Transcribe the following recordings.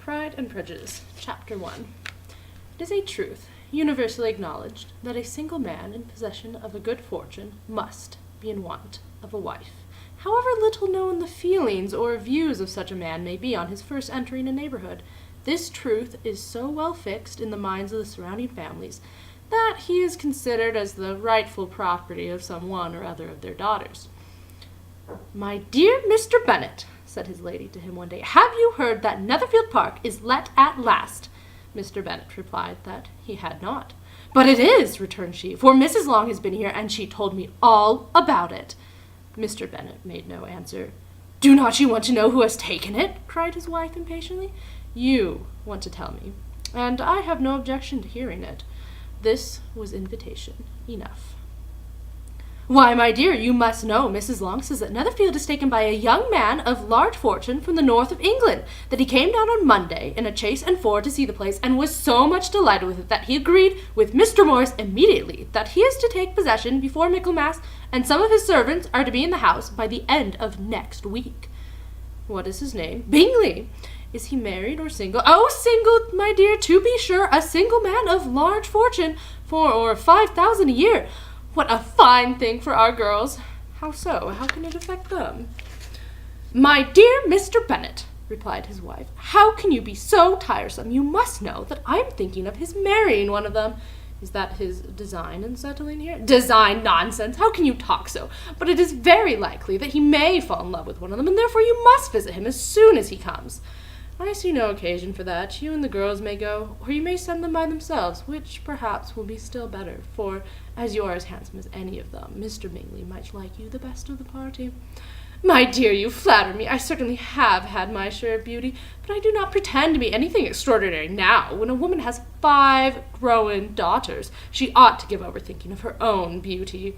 Pride and Prejudice, Chapter 1. It is a truth, universally acknowledged, that a single man in possession of a good fortune must be in want of a wife, however little known the feelings or views of such a man may be on his first entering a neighborhood. This truth is so well fixed in the minds of the surrounding families that he is considered as the rightful property of some one or other of their daughters. "My dear Mr. Bennet," said his lady to him one day, "have you heard that Netherfield Park is let at last?" Mr. Bennet replied that he had not. "But it is," returned she, "for Mrs. Long has been here, and she told me all about it." Mr. Bennet made no answer. "Do not you want to know who has taken it?" cried his wife impatiently. "You want to tell me, and I have no objection to hearing it." This was invitation enough. "Why, my dear, you must know Mrs. Long says that Netherfield is taken by a young man of large fortune from the north of England, that he came down on Monday in a chaise and four to see the place, and was so much delighted with it that he agreed with Mr. Morris immediately that he is to take possession before Michaelmas, and some of his servants are to be in the house by the end of next week." "What is his name?" "Bingley." "Is he married or single?" "Oh, single, my dear, to be sure, a single man of large fortune, 4,000 or 5,000 a year. What a fine thing for our girls!" "How so? How can it affect them?" "My dear Mr. Bennet," replied his wife, "how can you be so tiresome? You must know that I am thinking of his marrying one of them." "Is that his design in settling here?" "Design? Nonsense! How can you talk so? But it is very likely that he may fall in love with one of them, and therefore you must visit him as soon as he comes." "I see no occasion for that. You and the girls may go, or you may send them by themselves, which perhaps will be still better, for, as you are as handsome as any of them, Mr. Bingley might like you the best of the party." "My dear, you flatter me. I certainly have had my share of beauty, but I do not pretend to be anything extraordinary now. When a woman has 5 grown daughters, she ought to give over thinking of her own beauty."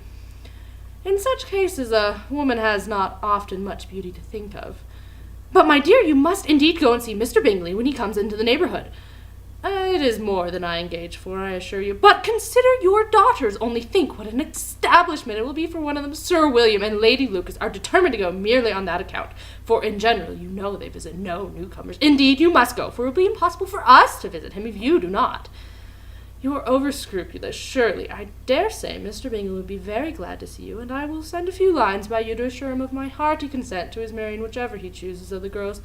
"In such cases a woman has not often much beauty to think of." "But, my dear, you must indeed go and see Mr. Bingley when he comes into the neighborhood." "It is more than I engage for, I assure you." "But consider your daughters. Only think what an establishment it will be for one of them. Sir William and Lady Lucas are determined to go merely on that account, for in general you know they visit no newcomers. Indeed, you must go, for it will be impossible for us to visit him if you do not." "You are over-scrupulous, surely. I dare say Mr. Bingley would be very glad to see you, and I will send a few lines by you to assure him of my hearty consent to his marrying whichever he chooses of the girls,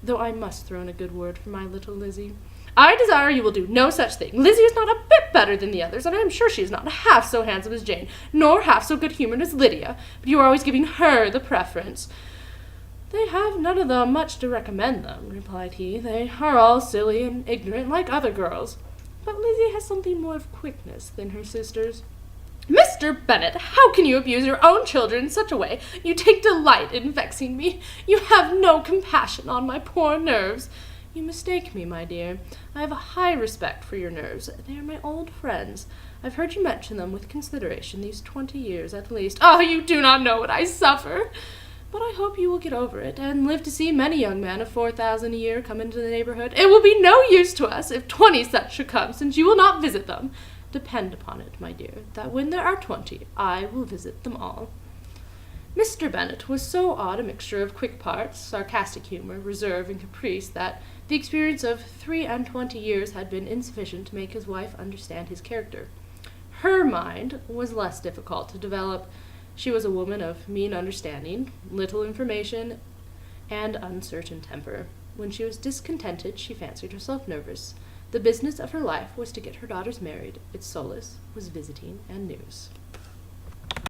though I must throw in a good word for my little Lizzie." "I desire you will do no such thing. Lizzie is not a bit better than the others, and I am sure she is not half so handsome as Jane, nor half so good-humoured as Lydia, but you are always giving her the preference." "They have none of them much to recommend them," replied he. "They are all silly and ignorant like other girls. But Lizzie has something more of quickness than her sisters." "Mr. Bennet, how can you abuse your own children in such a way? You take delight in vexing me. You have no compassion on my poor nerves." "You mistake me, my dear. I have a high respect for your nerves. They are my old friends. I've heard you mention them with consideration these 20 years at least." "Oh, you do not know what I suffer." "But I hope you will get over it, and live to see many young men of 4,000 a year come into the neighborhood." "It will be no use to us if 20 such should come, since you will not visit them." "Depend upon it, my dear, that when there are 20, I will visit them all." Mr. Bennet was so odd a mixture of quick parts, sarcastic humour, reserve, and caprice, that the experience of 23 years had been insufficient to make his wife understand his character. Her mind was less difficult to develop. She was a woman of mean understanding, little information, and uncertain temper. When she was discontented, she fancied herself nervous. The business of her life was to get her daughters married. Its solace was visiting and news.